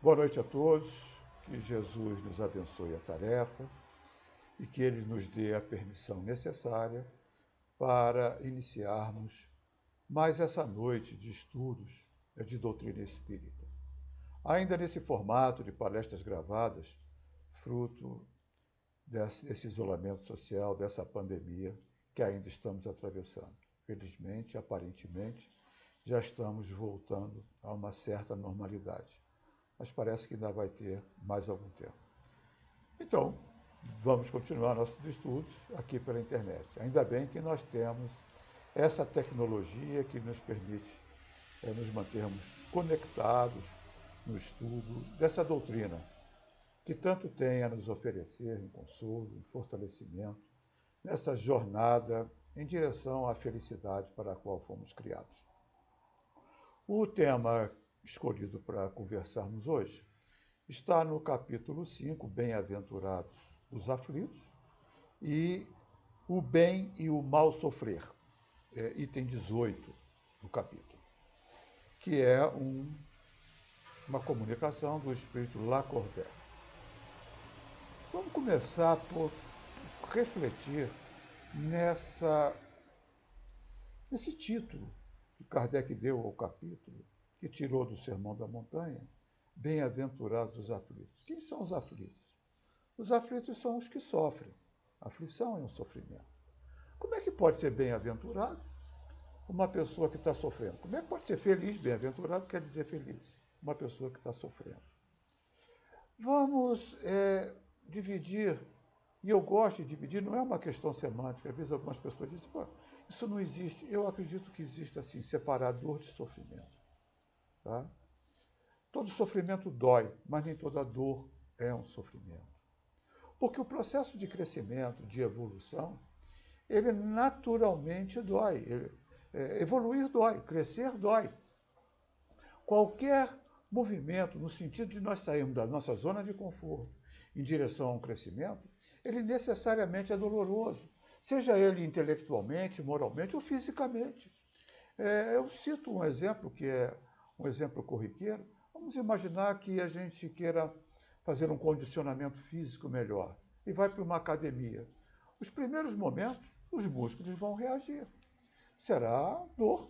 Boa noite a todos, que Jesus nos abençoe a tarefa e que Ele nos dê a permissão necessária para iniciarmos mais essa noite de estudos de doutrina espírita. Ainda nesse formato de palestras gravadas, fruto desse isolamento social, dessa pandemia que ainda estamos atravessando. Felizmente, aparentemente, já estamos voltando a uma certa normalidade, mas parece que ainda vai ter mais algum tempo. Então, vamos continuar nossos estudos aqui pela internet. Ainda bem que nós temos essa tecnologia que nos permite nos mantermos conectados no estudo dessa doutrina, que tanto tem a nos oferecer em consolo, em fortalecimento, nessa jornada em direção à felicidade para a qual fomos criados. O tema escolhido para conversarmos hoje está no capítulo 5, Bem-aventurados os aflitos, e o bem e o mal sofrer, item 18 do capítulo, que é uma comunicação do espírito Lacordaire. Vamos começar por refletir nesse título que Kardec deu ao capítulo, que tirou do Sermão da Montanha, Bem-aventurados os aflitos. Quem são os aflitos? Os aflitos são os que sofrem. A aflição é um sofrimento. Como é que pode ser bem-aventurado uma pessoa que está sofrendo? Como é que pode ser feliz? Bem-aventurado quer dizer feliz. Uma pessoa que está sofrendo. Vamos dividir, e eu gosto de dividir, não é uma questão semântica. Às vezes algumas pessoas dizem, pô, isso não existe. Eu acredito que existe assim, separar dor de sofrimento. Tá? Todo sofrimento dói, mas nem toda dor é um sofrimento. Porque o processo de crescimento, de evolução, ele naturalmente dói. Evoluir dói, crescer dói. Qualquer movimento no sentido de nós sairmos da nossa zona de conforto em direção a um crescimento, ele necessariamente é doloroso, seja ele intelectualmente, moralmente ou fisicamente. Eu cito um exemplo que é um exemplo corriqueiro. Vamos imaginar que a gente queira fazer um condicionamento físico melhor e vai para uma academia. Os primeiros momentos, os músculos vão reagir. Será dor.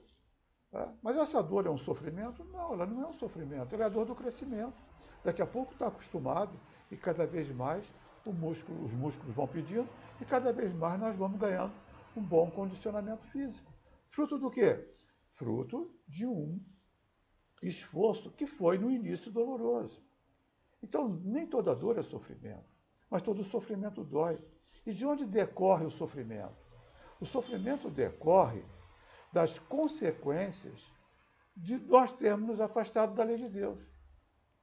Tá? Mas essa dor é um sofrimento? Não, ela não é um sofrimento, ela é a dor do crescimento. Daqui a pouco está acostumado e cada vez mais os músculos vão pedindo e cada vez mais nós vamos ganhando um bom condicionamento físico. Fruto do quê? Fruto de um esforço que foi no início doloroso. Então, nem toda dor é sofrimento, mas todo sofrimento dói. E de onde decorre o sofrimento? O sofrimento decorre das consequências de nós termos nos afastado da lei de Deus.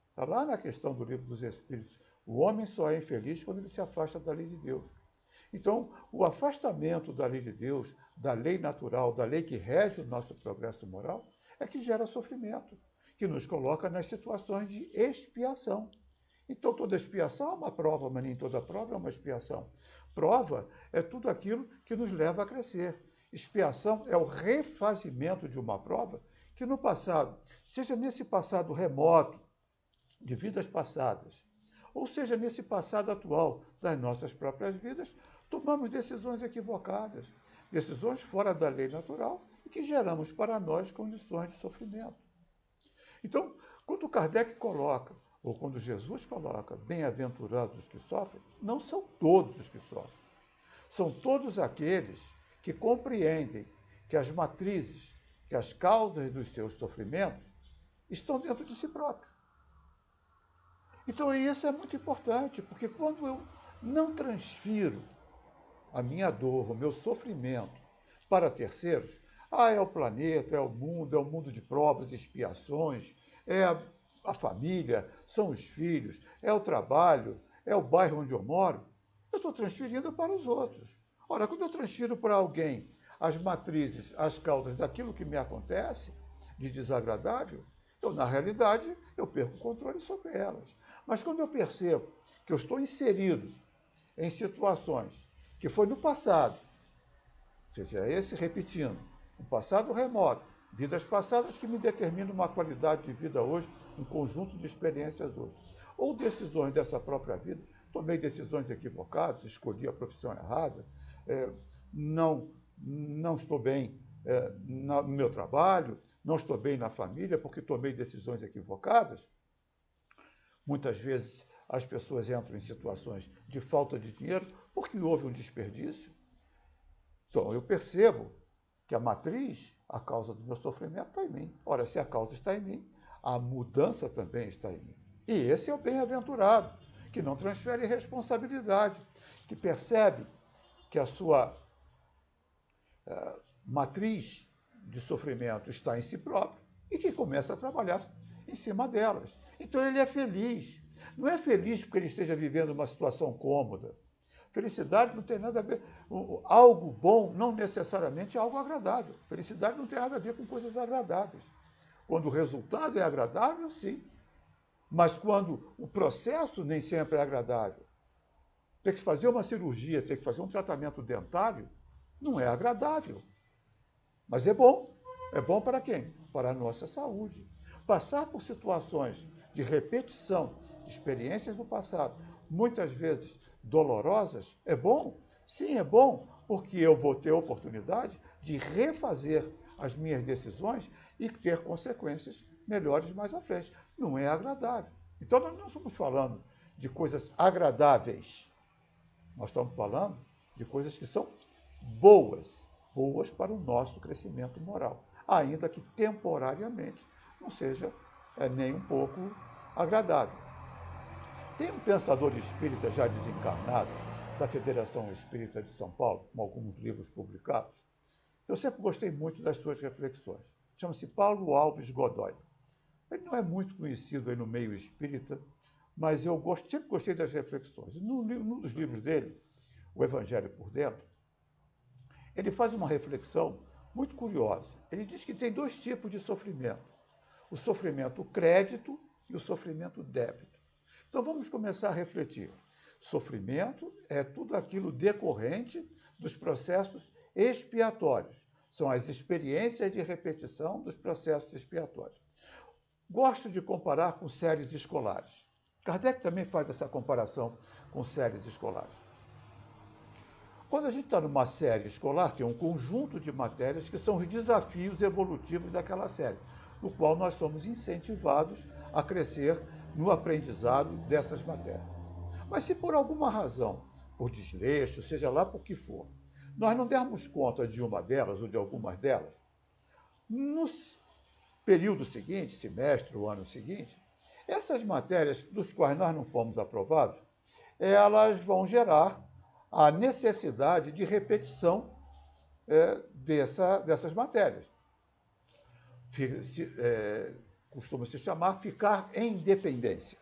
Está lá na questão do Livro dos Espíritos. O homem só é infeliz quando ele se afasta da lei de Deus. Então, o afastamento da lei de Deus, da lei natural, da lei que rege o nosso progresso moral, é que gera sofrimento, que nos coloca nas situações de expiação. Então, toda expiação é uma prova, mas nem toda prova é uma expiação. Prova é tudo aquilo que nos leva a crescer. Expiação é o refazimento de uma prova que no passado, seja nesse passado remoto, de vidas passadas, ou seja nesse passado atual das nossas próprias vidas, tomamos decisões equivocadas, decisões fora da lei natural e que geramos para nós condições de sofrimento. Então, quando Kardec coloca, ou quando Jesus coloca, bem-aventurados os que sofrem, não são todos os que sofrem. São todos aqueles que compreendem que as matrizes, que as causas dos seus sofrimentos estão dentro de si próprios. Então, isso é muito importante, porque quando eu não transfiro a minha dor, o meu sofrimento para terceiros, é o planeta, é o mundo de provas e expiações, é a família, são os filhos, é o trabalho, é o bairro onde eu moro, eu estou transferindo para os outros. Ora, quando eu transfiro para alguém as matrizes, as causas daquilo que me acontece de desagradável, então, na realidade, eu perco o controle sobre elas. Mas quando eu percebo que eu estou inserido em situações que foi no passado, seja esse repetindo, um passado remoto, vidas passadas que me determinam uma qualidade de vida hoje um conjunto de experiências hoje. Ou decisões dessa própria vida. Tomei decisões equivocadas, escolhi a profissão errada, não, não estou bem no meu trabalho, não estou bem na família porque tomei decisões equivocadas. Muitas vezes as pessoas entram em situações de falta de dinheiro porque houve um desperdício. Então, eu percebo que a matriz, a causa do meu sofrimento está em mim. Ora, se a causa está em mim, a mudança também está em mim. E esse é o bem-aventurado, que não transfere responsabilidade, que percebe que a sua matriz de sofrimento está em si próprio e que começa a trabalhar em cima delas. Então ele é feliz. Não é feliz porque ele esteja vivendo uma situação cômoda. Felicidade não tem nada a ver. Algo bom não necessariamente é algo agradável. Felicidade não tem nada a ver com coisas agradáveis. Quando o resultado é agradável, sim. Mas quando o processo nem sempre é agradável, ter que fazer uma cirurgia, ter que fazer um tratamento dentário, não é agradável. Mas é bom. É bom para quem? Para a nossa saúde. Passar por situações de repetição de experiências do passado, muitas vezes dolorosas, é bom? Sim, é bom, porque eu vou ter a oportunidade de refazer as minhas decisões e ter consequências melhores mais à frente. Não é agradável. Então, nós não estamos falando de coisas agradáveis. Nós estamos falando de coisas que são boas para o nosso crescimento moral, ainda que temporariamente não seja nem um pouco agradável. Tem um pensador espírita já desencarnado, da Federação Espírita de São Paulo, com alguns livros publicados. Eu sempre gostei muito das suas reflexões. Chama-se Paulo Alves Godoy. Ele não é muito conhecido aí no meio espírita, mas eu sempre gostei das reflexões. Num dos livros dele, O Evangelho por Dentro, ele faz uma reflexão muito curiosa. Ele diz que tem dois tipos de sofrimento: o sofrimento crédito e o sofrimento débito. Então vamos começar a refletir. Sofrimento é tudo aquilo decorrente dos processos expiatórios. São as experiências de repetição dos processos expiatórios. Gosto de comparar com séries escolares. Kardec também faz essa comparação com séries escolares. Quando a gente está numa série escolar, tem um conjunto de matérias que são os desafios evolutivos daquela série, no qual nós somos incentivados a crescer no aprendizado dessas matérias. Mas se por alguma razão, por desleixo, seja lá por que for, nós não dermos conta de uma delas ou de algumas delas, no período seguinte, semestre ou ano seguinte, essas matérias dos quais nós não fomos aprovados, elas vão gerar a necessidade de repetição dessas matérias. Costuma se chamar ficar em dependência.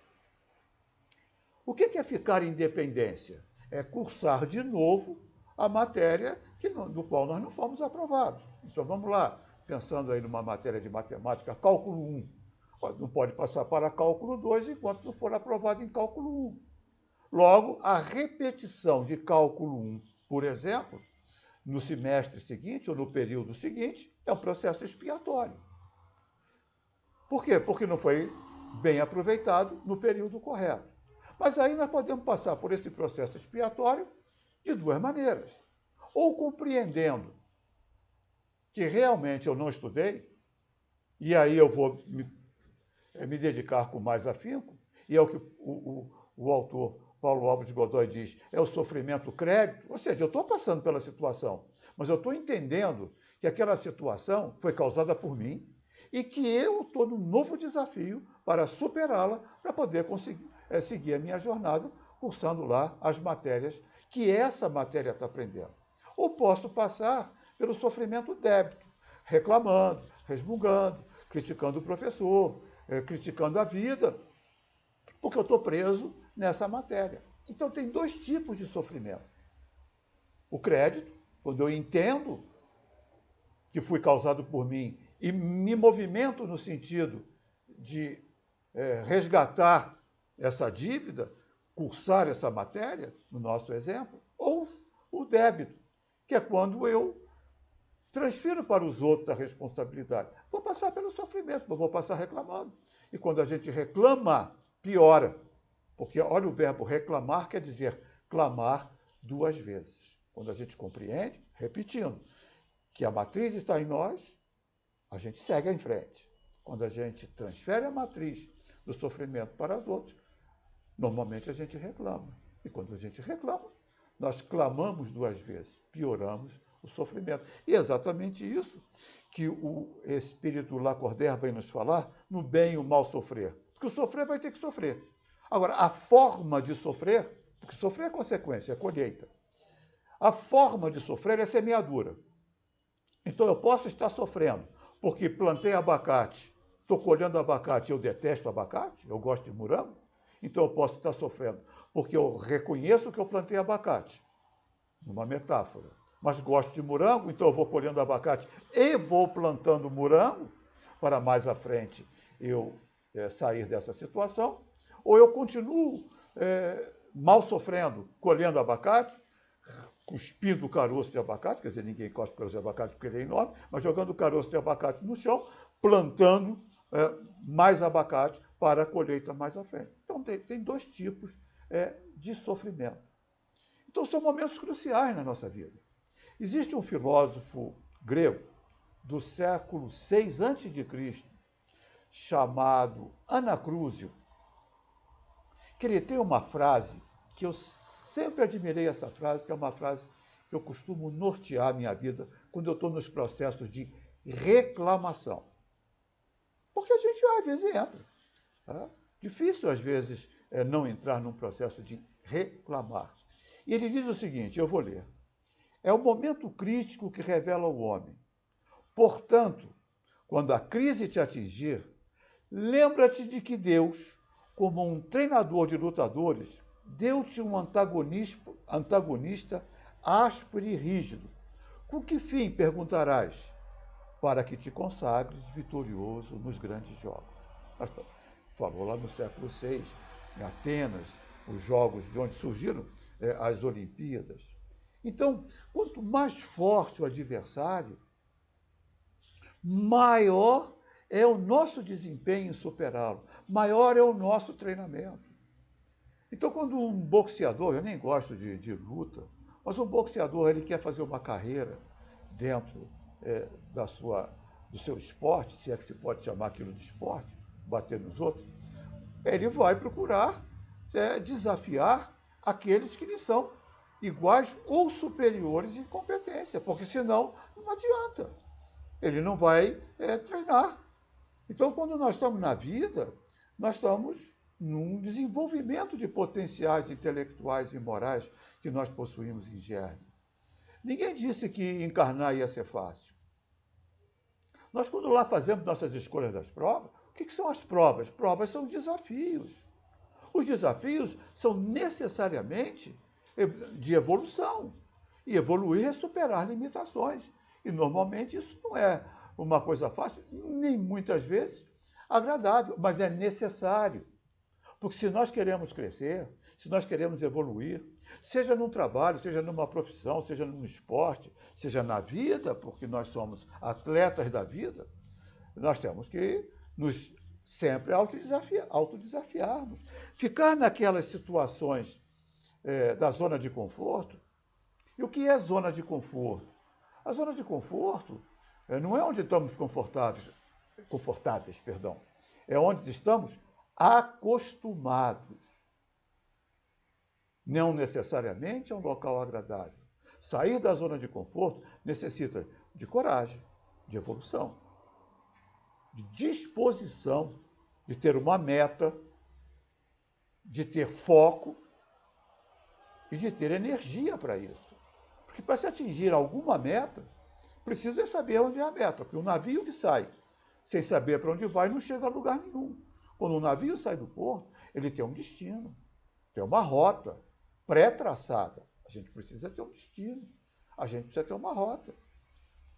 O que é ficar em dependência? É cursar de novo a matéria do qual nós não fomos aprovados. Então vamos lá, pensando aí numa matéria de matemática, cálculo 1. Não pode passar para cálculo 2 enquanto não for aprovado em cálculo 1. Logo, a repetição de cálculo 1, por exemplo, no semestre seguinte ou no período seguinte, é um processo expiatório. Por quê? Porque não foi bem aproveitado no período correto. Mas aí nós podemos passar por esse processo expiatório de duas maneiras. Ou compreendendo que realmente eu não estudei, e aí eu vou me dedicar com mais afinco, e é o que o autor Paulo Alves Godoy diz, é o sofrimento crédito, ou seja, eu estou passando pela situação, mas eu estou entendendo que aquela situação foi causada por mim e que eu estou num novo desafio para superá-la, para poder conseguir seguir a minha jornada, cursando lá as matérias que essa matéria está aprendendo. Ou posso passar pelo sofrimento débito, reclamando, resmungando, criticando o professor, criticando a vida, porque eu estou preso nessa matéria. Então, tem dois tipos de sofrimento. O crédito, quando eu entendo que fui causado por mim e me movimento no sentido de resgatar essa dívida, cursar essa matéria, no nosso exemplo, ou o débito, que é quando eu transfiro para os outros a responsabilidade. Vou passar pelo sofrimento, vou passar reclamando. E quando a gente reclama, piora. Porque, olha, o verbo reclamar quer dizer clamar duas vezes. Quando a gente compreende, repetindo, que a matriz está em nós, a gente segue em frente. Quando a gente transfere a matriz do sofrimento para os outros, normalmente a gente reclama. E quando a gente reclama, nós clamamos duas vezes, pioramos o sofrimento. E é exatamente isso que o espírito Lacordaire vem nos falar, no bem e o mal sofrer. Porque o sofrer vai ter que sofrer. Agora, a forma de sofrer, porque sofrer é consequência, é colheita. A forma de sofrer é semeadura. Então eu posso estar sofrendo porque plantei abacate, estou colhendo abacate, eu detesto abacate, eu gosto de morango, então eu posso estar sofrendo porque eu reconheço que eu plantei abacate, numa metáfora, mas gosto de morango, então eu vou colhendo abacate e vou plantando morango para mais à frente eu sair dessa situação, ou eu continuo mal sofrendo, colhendo abacate, cuspindo o caroço de abacate, quer dizer, ninguém cospe o caroço de abacate porque ele é enorme, mas jogando o caroço de abacate no chão, plantando mais abacate para a colheita mais à frente. Então, tem dois tipos de sofrimento. Então, são momentos cruciais na nossa vida. Existe um filósofo grego do século VI a.C., chamado Anacrúsio, que ele tem uma frase que eu sempre admirei essa frase, que é uma frase que eu costumo nortear a minha vida quando eu estou nos processos de reclamação. Porque a gente às vezes entra. Tá? Difícil às vezes não entrar num processo de reclamar. E ele diz o seguinte, eu vou ler. É o momento crítico que revela o homem. Portanto, quando a crise te atingir, lembra-te de que Deus, como um treinador de lutadores, deu-te um antagonista áspero e rígido. Com que fim, perguntarás? Para que te consagres vitorioso nos grandes jogos. Falou lá no século VI, em Atenas, os jogos de onde surgiram as Olimpíadas. Então, quanto mais forte o adversário, maior é o nosso desempenho em superá-lo, maior é o nosso treinamento. Então, quando um boxeador, eu nem gosto de luta, mas um boxeador ele quer fazer uma carreira dentro do seu esporte, se é que se pode chamar aquilo de esporte, bater nos outros, ele vai procurar desafiar aqueles que lhe são iguais ou superiores em competência, porque senão não adianta. Ele não vai treinar. Então, quando nós estamos na vida, nós estamos num desenvolvimento de potenciais intelectuais e morais que nós possuímos em germe. Ninguém disse que encarnar ia ser fácil. Nós, quando lá fazemos nossas escolhas das provas, o que são as provas? Provas são desafios. Os desafios são necessariamente de evolução. E evoluir é superar limitações. E, normalmente, isso não é uma coisa fácil, nem muitas vezes agradável, mas é necessário. Porque se nós queremos crescer, se nós queremos evoluir, seja num trabalho, seja numa profissão, seja num esporte, seja na vida, porque nós somos atletas da vida, nós temos que nos sempre autodesafiarmos. Ficar naquelas situações da zona de conforto. E o que é zona de conforto? A zona de conforto não é onde estamos confortáveis, é onde estamos acostumados. Não necessariamente é um local agradável. Sair da zona de conforto necessita de coragem, de evolução, de disposição, de ter uma meta, de ter foco e de ter energia para isso. Porque para se atingir alguma meta, precisa saber onde é a meta, porque o navio que sai sem saber para onde vai não chega a lugar nenhum. Quando o navio sai do porto, ele tem um destino, tem uma rota pré-traçada. A gente precisa ter um destino, a gente precisa ter uma rota.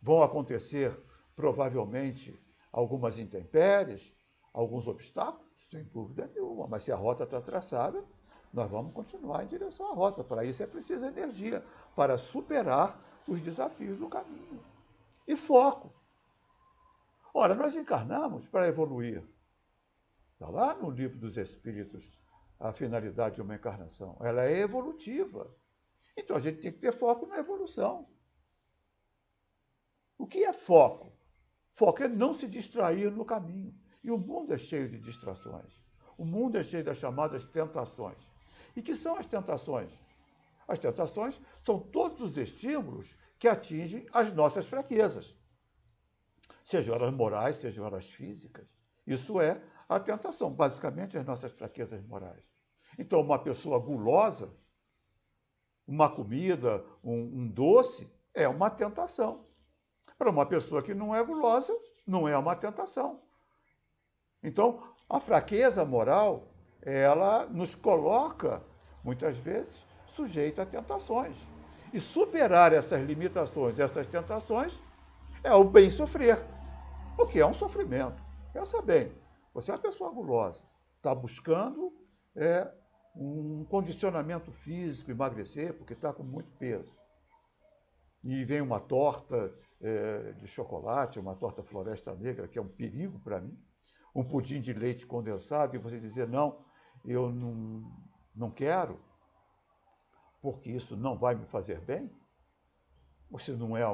Vão acontecer, provavelmente, algumas intempéries, alguns obstáculos, sem dúvida nenhuma, mas se a rota está traçada, nós vamos continuar em direção à rota. Para isso é preciso energia, para superar os desafios do caminho. E foco. Ora, nós encarnamos para evoluir. Está lá no Livro dos Espíritos, a finalidade de uma encarnação. Ela é evolutiva. Então a gente tem que ter foco na evolução. O que é foco? Foco é não se distrair no caminho. E o mundo é cheio de distrações. O mundo é cheio das chamadas tentações. E que são as tentações? As tentações são todos os estímulos que atingem as nossas fraquezas, sejam elas morais, sejam elas físicas. Isso é a tentação, basicamente as nossas fraquezas morais. Então, uma pessoa gulosa, uma comida, um doce, é uma tentação. Para uma pessoa que não é gulosa, não é uma tentação. Então, a fraqueza moral, ela nos coloca, muitas vezes, sujeito a tentações. E superar essas limitações, essas tentações, é o bem sofrer, porque é um sofrimento. Pensa bem, você é uma pessoa gulosa, está buscando um condicionamento físico, emagrecer, porque está com muito peso. E vem uma torta de chocolate, uma torta Floresta Negra, que é um perigo para mim, um pudim de leite condensado, e você dizer, não, eu não quero, porque isso não vai me fazer bem. Isso não é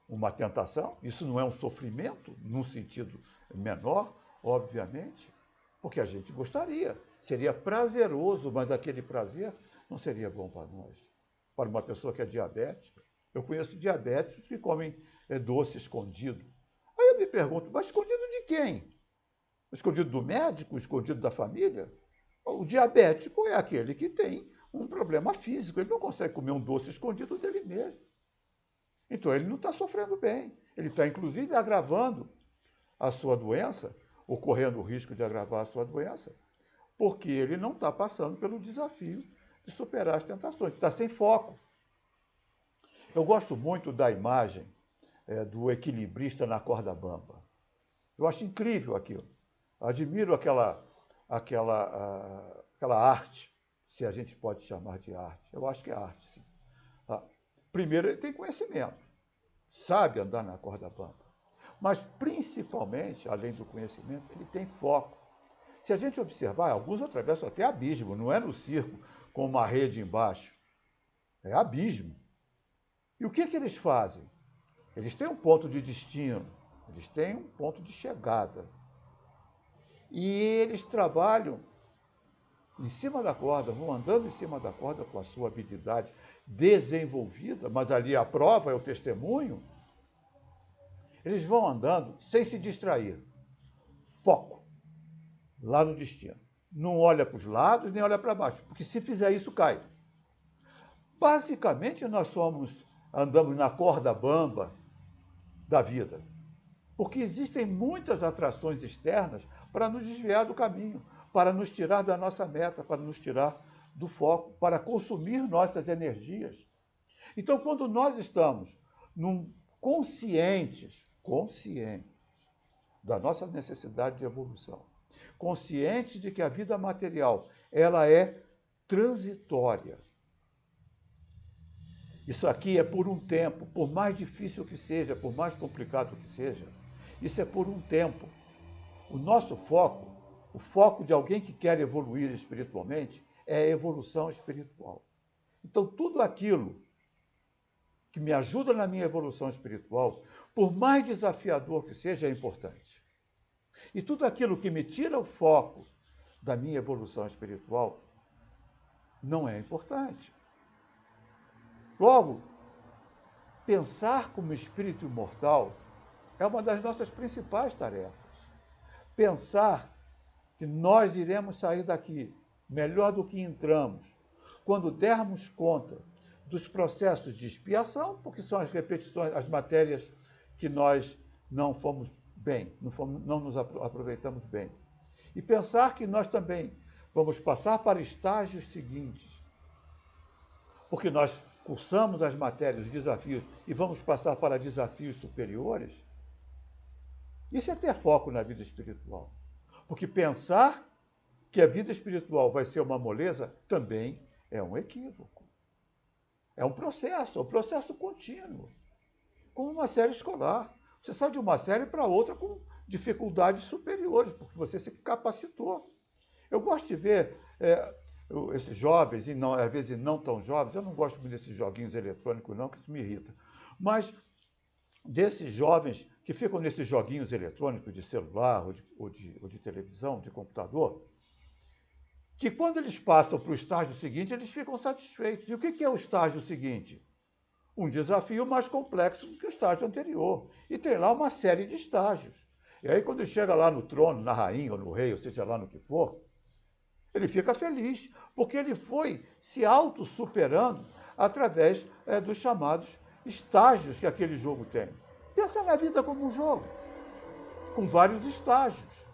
uma tentação, isso não é um sofrimento, num sentido menor, obviamente, porque a gente gostaria, seria prazeroso, mas aquele prazer não seria bom para nós. Para uma pessoa que é diabética, eu conheço diabéticos que comem doce escondido. Aí eu me pergunto, mas escondido de quem? Escondido do médico, escondido da família? O diabético é aquele que tem um problema físico, ele não consegue comer um doce escondido dele mesmo. Então ele não está sofrendo bem, ele está inclusive agravando a sua doença, ou correndo o risco de agravar a sua doença, porque ele não está passando pelo desafio de superar as tentações, está sem foco. Eu gosto muito da imagem do equilibrista na corda bamba. Eu acho incrível aquilo. Admiro aquela arte, se a gente pode chamar de arte. Eu acho que é arte, sim. Primeiro, ele tem conhecimento, sabe andar na corda bamba. Mas, principalmente, além do conhecimento, ele tem foco. Se a gente observar, alguns atravessam até abismo, não é no circo com uma rede embaixo, é abismo. E o que eles fazem? Eles têm um ponto de destino, eles têm um ponto de chegada. E eles trabalham em cima da corda, vão andando em cima da corda com a sua habilidade desenvolvida, mas ali a prova é o testemunho. Eles vão andando sem se distrair. Foco lá no destino. Não olha para os lados, nem olha para baixo, porque se fizer isso, cai. Basicamente, nós andamos na corda bamba da vida, porque existem muitas atrações externas para nos desviar do caminho, para nos tirar da nossa meta, para nos tirar do foco, para consumir nossas energias. Então, quando nós estamos conscientes da nossa necessidade de evolução, conscientes de que a vida material ela é transitória. Isso aqui é por um tempo, por mais difícil que seja, por mais complicado que seja, isso é por um tempo. O nosso foco, o foco de alguém que quer evoluir espiritualmente, é a evolução espiritual. Então, tudo aquilo que me ajuda na minha evolução espiritual, por mais desafiador que seja, é importante. E tudo aquilo que me tira o foco da minha evolução espiritual não é importante. Logo, pensar como espírito imortal é uma das nossas principais tarefas. Pensar que nós iremos sair daqui melhor do que entramos, quando dermos conta dos processos de expiação, porque são as repetições, as matérias que nós não fomos bem, não nos aproveitamos bem. E pensar que nós também vamos passar para estágios seguintes, porque nós cursamos as matérias, os desafios, e vamos passar para desafios superiores, isso é ter foco na vida espiritual. Porque pensar que a vida espiritual vai ser uma moleza também é um equívoco. É um processo contínuo, como uma série escolar. Você sai de uma série para outra com dificuldades superiores, porque você se capacitou. Eu gosto de ver esses jovens, e não, às vezes não tão jovens, eu não gosto muito desses joguinhos eletrônicos, não, que isso me irrita. Mas desses jovens que ficam nesses joguinhos eletrônicos de celular ou de televisão, de computador, que quando eles passam para o estágio seguinte, eles ficam satisfeitos. E o que é o estágio seguinte? Um desafio mais complexo do que o estágio anterior. E tem lá uma série de estágios. E aí, quando ele chega lá no trono, na rainha ou no rei, ou seja lá no que for, ele fica feliz, porque ele foi se auto-superando através dos chamados estágios que aquele jogo tem. Pensa na vida como um jogo, com vários estágios.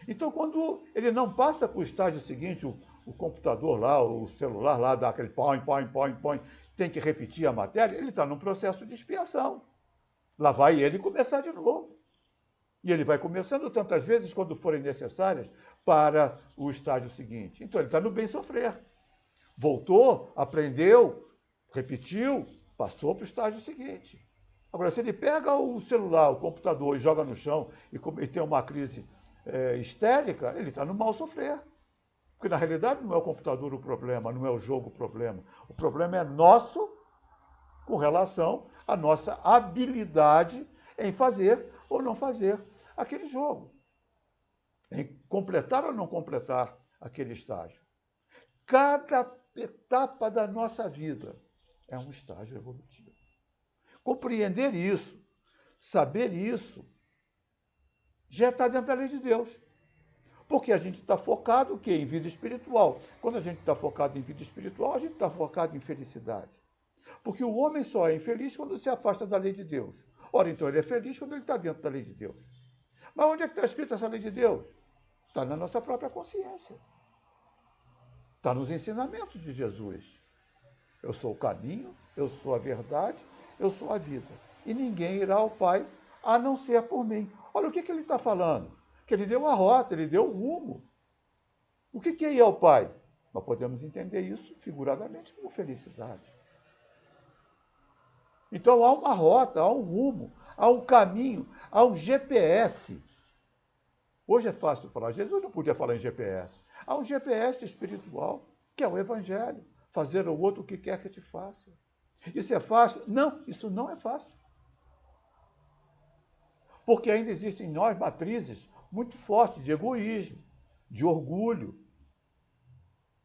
Então, quando ele não passa para o estágio seguinte, o computador lá, o celular lá, dá aquele põe, tem que repetir a matéria, ele está num processo de expiação. Lá vai ele começar de novo. E ele vai começando tantas vezes quando forem necessárias para o estágio seguinte. Então, ele está no bem sofrer. Voltou, aprendeu, repetiu, passou para o estágio seguinte. Agora, se ele pega o celular, o computador e joga no chão e tem uma crise histérica, ele está no mal sofrer. Porque, na realidade, não é o computador o problema, não é o jogo o problema. O problema é nosso com relação à nossa habilidade em fazer ou não fazer aquele jogo, em completar ou não completar aquele estágio. Cada etapa da nossa vida é um estágio evolutivo. Compreender isso, saber isso, já está dentro da lei de Deus. Porque a gente está focado o quê? Em vida espiritual. Quando a gente está focado em vida espiritual, a gente está focado em felicidade. Porque o homem só é infeliz quando se afasta da lei de Deus. Ora, então ele é feliz quando ele está dentro da lei de Deus. Mas onde é que está escrita essa lei de Deus? Está na nossa própria consciência. Está nos ensinamentos de Jesus. Eu sou o caminho, eu sou a verdade, eu sou a vida. E ninguém irá ao Pai a não ser por mim. Olha o que ele está falando. Que ele deu a rota, ele deu o rumo. O que é ir ao Pai? Nós podemos entender isso figuradamente como felicidade. Então há uma rota, há um rumo, há um caminho, há um GPS. Hoje é fácil falar, Jesus não podia falar em GPS. Há um GPS espiritual, que é o Evangelho. Fazer ao outro o que quer que te faça. Isso é fácil? Não, isso não é fácil. Porque ainda existem em nós matrizes muito fortes de egoísmo, de orgulho,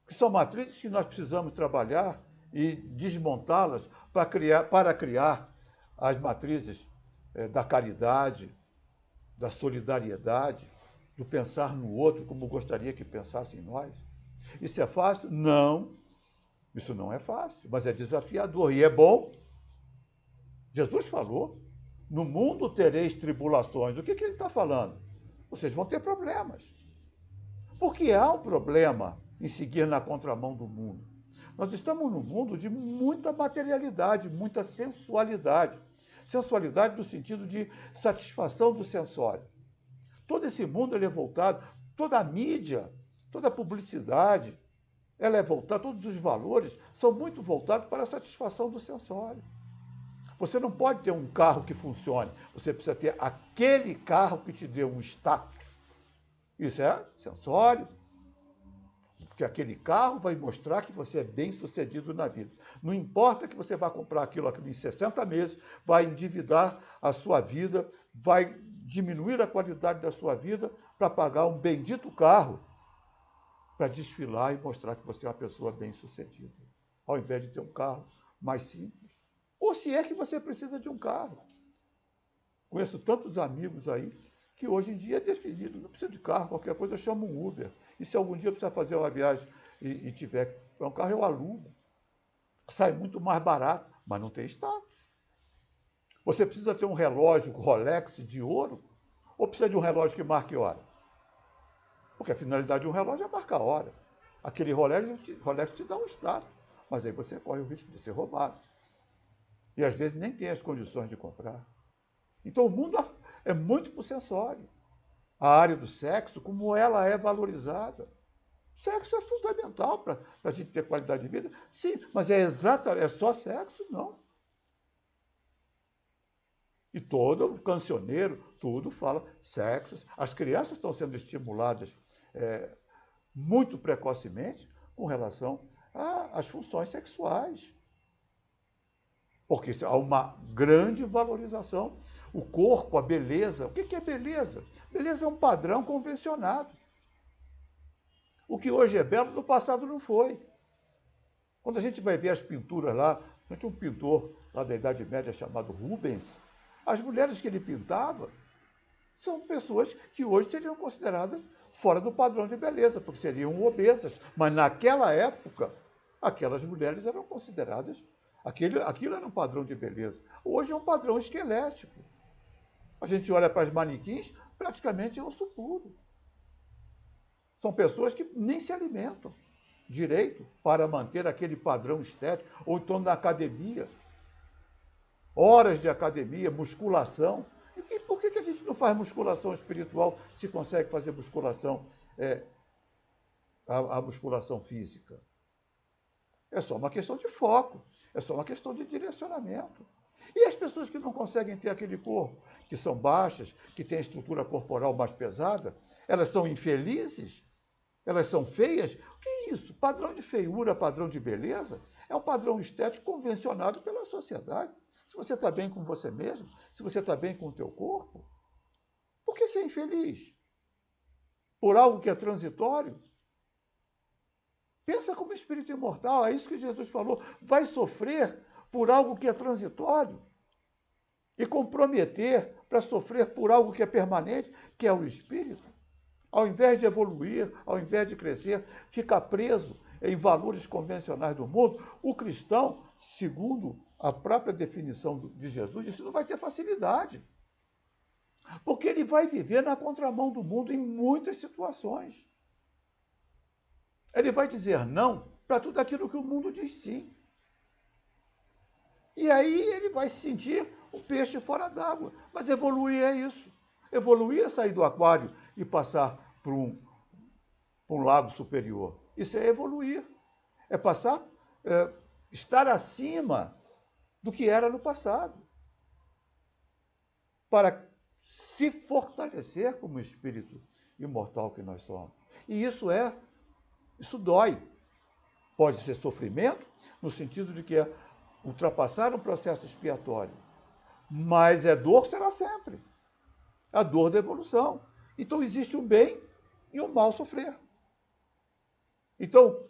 que são matrizes que nós precisamos trabalhar e desmontá-las para criar as matrizes da caridade, da solidariedade, do pensar no outro como gostaria que pensasse em nós. Isso é fácil? Não. Isso não é fácil, mas é desafiador e é bom. Jesus falou, no mundo tereis tribulações. O que ele está falando? Vocês vão ter problemas. Porque há um problema em seguir na contramão do mundo. Nós estamos num mundo de muita materialidade, muita sensualidade. Sensualidade no sentido de satisfação do sensório. Todo esse mundo ele é voltado, toda a mídia, toda a publicidade, ela é voltada, todos os valores são muito voltados para a satisfação do sensório. Você não pode ter um carro que funcione, você precisa ter aquele carro que te dê um status. Isso é sensório, porque aquele carro vai mostrar que você é bem sucedido na vida. Não importa que você vá comprar aquilo em 60 meses, vai endividar a sua vida, vai diminuir a qualidade da sua vida para pagar um bendito carro para desfilar e mostrar que você é uma pessoa bem-sucedida, ao invés de ter um carro mais simples. Ou se é que você precisa de um carro. Conheço tantos amigos aí que hoje em dia é definido, não precisa de carro, qualquer coisa chama um Uber. E se algum dia precisar fazer uma viagem e tiver um carro, eu alugo. Sai muito mais barato, mas não tem status. Você precisa ter um relógio Rolex de ouro ou precisa de um relógio que marque hora? Porque a finalidade de um relógio é marcar a hora. Aquele Rolex te dá um status, mas aí você corre o risco de ser roubado. E às vezes nem tem as condições de comprar. Então o mundo é muito para o sensório. A área do sexo, como ela é valorizada. O sexo é fundamental para a gente ter qualidade de vida. Sim, mas é só sexo? Não. E todo cancioneiro, tudo fala sexo. As crianças estão sendo estimuladas muito precocemente com relação às funções sexuais. Porque há uma grande valorização. O corpo, a beleza. O que é beleza? Beleza é um padrão convencionado. O que hoje é belo, no passado não foi. Quando a gente vai ver as pinturas lá, tinha um pintor lá da Idade Média chamado Rubens, as mulheres que ele pintava são pessoas que hoje seriam consideradas fora do padrão de beleza, porque seriam obesas. Mas naquela época, aquelas mulheres eram consideradas, aquilo era um padrão de beleza. Hoje é um padrão esquelético. A gente olha para as manequins, praticamente é osso puro. São pessoas que nem se alimentam direito para manter aquele padrão estético, ou então na academia, horas de academia, musculação. E por que a gente não faz musculação espiritual se consegue fazer musculação, a musculação física? É só uma questão de foco, é só uma questão de direcionamento. E as pessoas que não conseguem ter aquele corpo, que são baixas, que têm a estrutura corporal mais pesada, elas são infelizes? Elas são feias? O que é isso? Padrão de feiura, padrão de beleza, é um padrão estético convencionado pela sociedade. Se você está bem com você mesmo, se você está bem com o teu corpo, por que ser infeliz? Por algo que é transitório? Pensa como espírito imortal, é isso que Jesus falou. Vai sofrer por algo que é transitório e comprometer para sofrer por algo que é permanente, que é o espírito. Ao invés de evoluir, ao invés de crescer, fica preso em valores convencionais do mundo. O cristão, segundo a própria definição de Jesus, isso não vai ter facilidade. Porque ele vai viver na contramão do mundo em muitas situações. Ele vai dizer não para tudo aquilo que o mundo diz sim. E aí ele vai se sentir um peixe fora d'água. Mas evoluir é isso. Evoluir é sair do aquário e passar para um lago superior. Isso é evoluir. É passar, estar acima do que era no passado. Para se fortalecer como espírito imortal que nós somos. E isso dói. Pode ser sofrimento, no sentido de que é ultrapassar um processo expiatório. Mas dor será sempre. A dor da evolução. Então existe um bem e um mal sofrer. Então,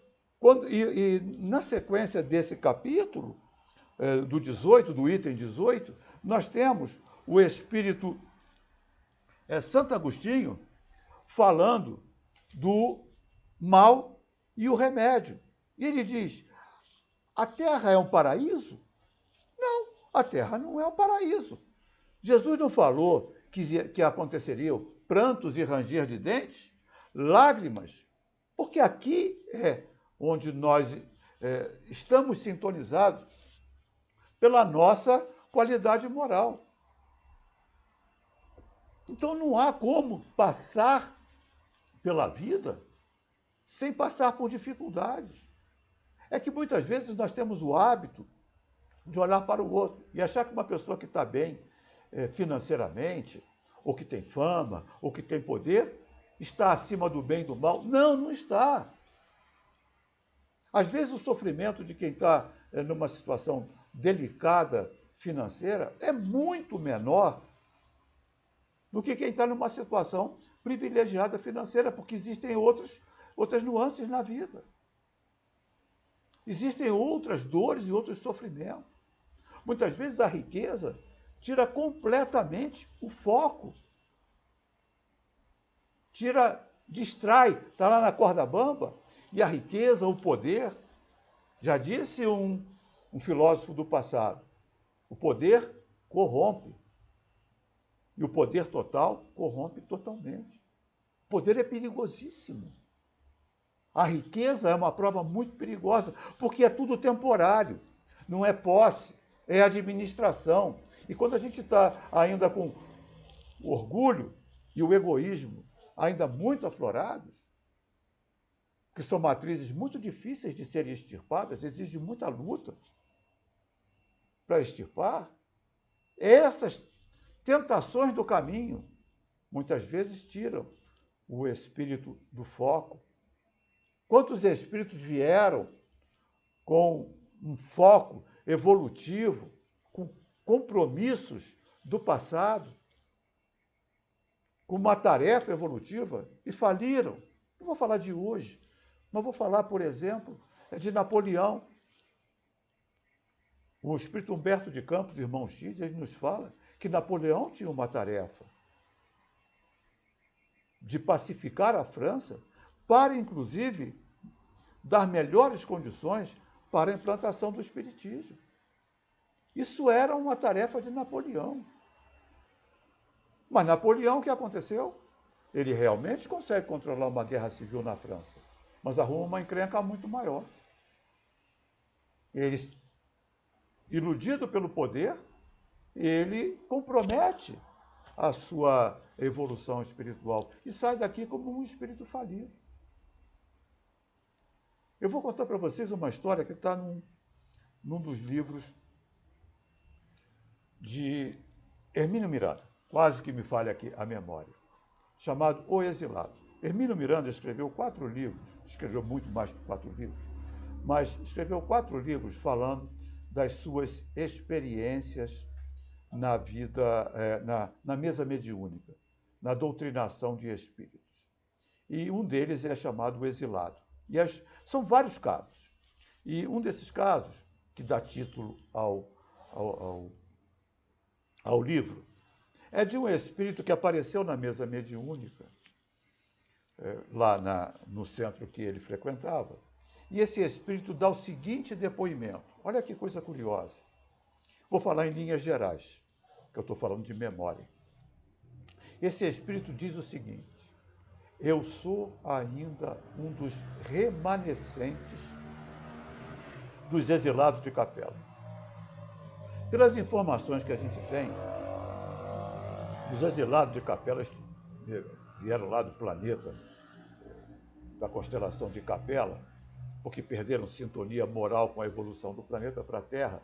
na sequência desse capítulo, do 18, do item 18, nós temos o espírito Santo Agostinho falando do mal e o remédio. E ele diz, a Terra é um paraíso? Não, a Terra não é um paraíso. Jesus não falou que aconteceriam prantos e ranger de dentes, lágrimas, porque aqui é onde nós estamos sintonizados pela nossa qualidade moral. Então não há como passar pela vida sem passar por dificuldades. É que muitas vezes nós temos o hábito de olhar para o outro e achar que uma pessoa que está bem financeiramente, ou que tem fama, ou que tem poder, está acima do bem e do mal. Não, não está. Às vezes o sofrimento de quem está numa situação delicada financeira é muito menor do que quem está numa situação privilegiada financeira, porque existem outras nuances na vida. Existem outras dores e outros sofrimentos. Muitas vezes a riqueza tira completamente o foco. Distrai, está lá na corda bamba, e a riqueza, o poder, já disse um filósofo do passado, o poder corrompe. E o poder total corrompe totalmente. O poder é perigosíssimo. A riqueza é uma prova muito perigosa, porque é tudo temporário. Não é posse, é administração. E quando a gente está ainda com o orgulho e o egoísmo ainda muito aflorados, que são matrizes muito difíceis de serem extirpadas, exige muita luta para extirpar, essas tentações do caminho muitas vezes tiram o espírito do foco Quantos espíritos vieram com um foco evolutivo, com compromissos do passado, com uma tarefa evolutiva e faliram? Não vou falar de hoje, mas vou falar, por exemplo, de Napoleão. O espírito Humberto de Campos, irmão X, ele nos fala que Napoleão tinha uma tarefa de pacificar a França para, inclusive, dar melhores condições para a implantação do espiritismo. Isso era uma tarefa de Napoleão. Mas Napoleão, o que aconteceu? Ele realmente consegue controlar uma guerra civil na França, mas arruma uma encrenca muito maior. Ele, iludido pelo poder, ele compromete a sua evolução espiritual e sai daqui como um espírito falido. Eu vou contar para vocês uma história que está num dos livros de Hermínio Miranda, quase que me falha aqui a memória, chamado O Exilado. Hermínio Miranda escreveu 4 livros, escreveu muito mais que 4 livros, mas escreveu 4 livros falando das suas experiências na vida, na mesa mediúnica, na doutrinação de espíritos. E um deles é chamado O Exilado. E são vários casos. E um desses casos, que dá título ao livro, é de um espírito que apareceu na mesa mediúnica, lá no centro que ele frequentava. E esse espírito dá o seguinte depoimento. Olha que coisa curiosa. Vou falar em linhas gerais, que eu estou falando de memória. Esse espírito diz o seguinte: eu sou ainda um dos remanescentes dos exilados de Capela. Pelas informações que a gente tem, os exilados de Capela vieram lá do planeta, da constelação de Capela, porque perderam sintonia moral com a evolução do planeta para a Terra,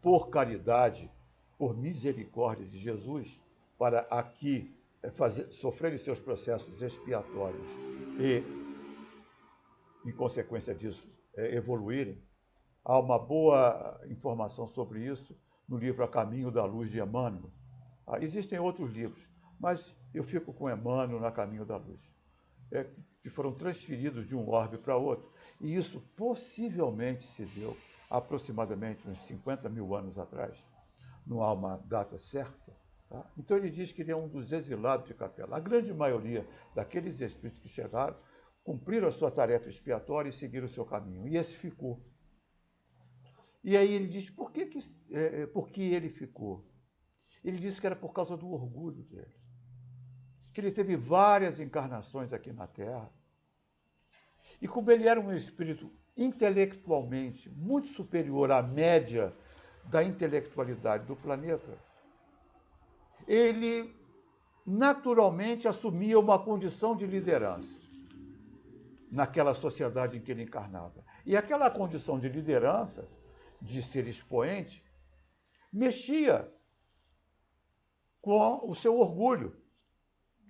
por caridade, por misericórdia de Jesus, para aqui sofrerem seus processos expiatórios e, em consequência disso, evoluírem. Há uma boa informação sobre isso no livro A Caminho da Luz, de Emmanuel. Existem outros livros, mas eu fico com Emmanuel, A Caminho da Luz, que foram transferidos de um orbe para outro. E isso possivelmente se deu aproximadamente uns 50 mil anos atrás. Não há uma data certa. Tá? Então ele diz que ele é um dos exilados de Capela. A grande maioria daqueles espíritos que chegaram cumpriram a sua tarefa expiatória e seguiram o seu caminho. E esse ficou. E aí ele diz, por que ele ficou? Ele disse que era por causa do orgulho dele. Que ele teve várias encarnações aqui na Terra. E como ele era um espírito intelectualmente muito superior à média da intelectualidade do planeta, ele naturalmente assumia uma condição de liderança naquela sociedade em que ele encarnava. E aquela condição de liderança, de ser expoente, mexia com o seu orgulho.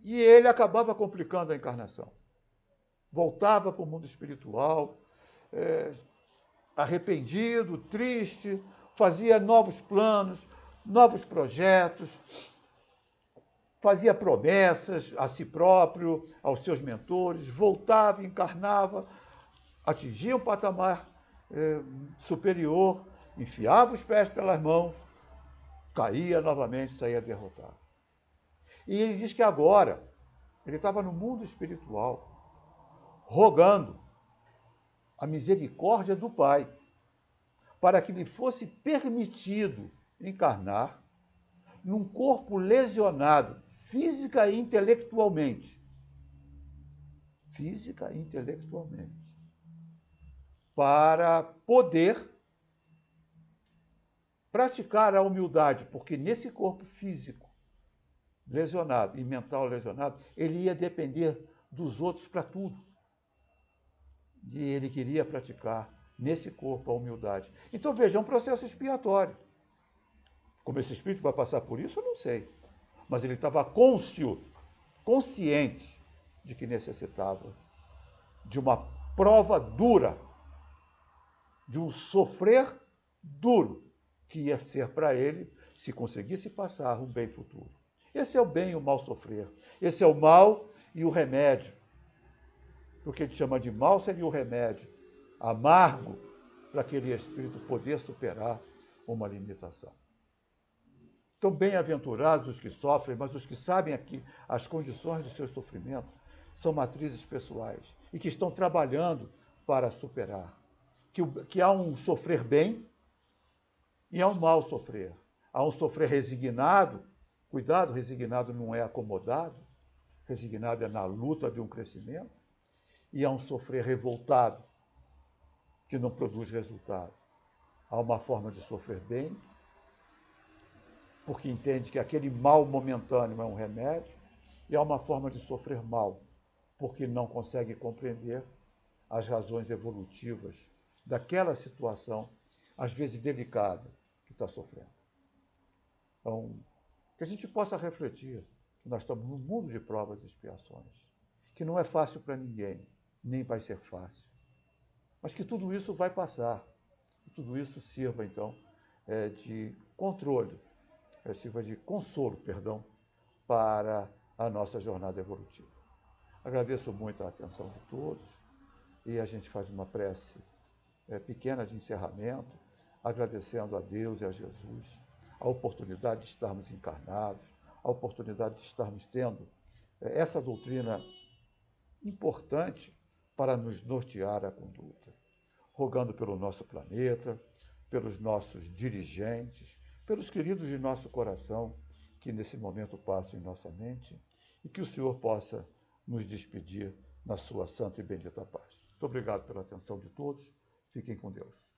E ele acabava complicando a encarnação. Voltava para o mundo espiritual, arrependido, triste, fazia novos planos, novos projetos, fazia promessas a si próprio, aos seus mentores, voltava, encarnava, atingia um patamar superior, enfiava os pés pelas mãos, caía novamente, saía derrotado. E ele diz que agora ele estava no mundo espiritual, rogando a misericórdia do Pai, para que lhe fosse permitido encarnar num corpo lesionado, física e intelectualmente. Física e intelectualmente. Para poder praticar a humildade, porque nesse corpo físico lesionado e mental lesionado, ele ia depender dos outros para tudo. E ele queria praticar nesse corpo a humildade. Então, veja, é um processo expiatório. Como esse espírito vai passar por isso, eu não sei. Mas ele estava consciente de que necessitava de uma prova dura, de um sofrer duro, que ia ser para ele, se conseguisse passar, um bem futuro. Esse é o bem e o mal sofrer. Esse é o mal e o remédio. O que a gente chama de mal seria o remédio amargo para aquele espírito poder superar uma limitação. Então, bem-aventurados os que sofrem, mas os que sabem aqui as condições dos seus sofrimentos são matrizes pessoais e que estão trabalhando para superar. Que há um sofrer bem e há um mal sofrer. Há um sofrer resignado. Cuidado, resignado não é acomodado. Resignado é na luta de um crescimento. E há um sofrer revoltado, que não produz resultado. Há uma forma de sofrer bem, porque entende que aquele mal momentâneo é um remédio, e há uma forma de sofrer mal, porque não consegue compreender as razões evolutivas daquela situação, às vezes delicada, que está sofrendo. Então, que a gente possa refletir que nós estamos num mundo de provas e expiações, que não é fácil para ninguém, nem vai ser fácil, mas que tudo isso vai passar, e tudo isso sirva, então, de controle, sirva de consolo, perdão, para a nossa jornada evolutiva. Agradeço muito a atenção de todos e a gente faz uma prece pequena de encerramento, agradecendo a Deus e a Jesus a oportunidade de estarmos encarnados, a oportunidade de estarmos tendo essa doutrina importante para nos nortear a conduta. Rogando pelo nosso planeta, pelos nossos dirigentes, pelos queridos de nosso coração, que nesse momento passam em nossa mente, e que o Senhor possa nos despedir na sua santa e bendita paz. Muito obrigado pela atenção de todos. Fiquem com Deus.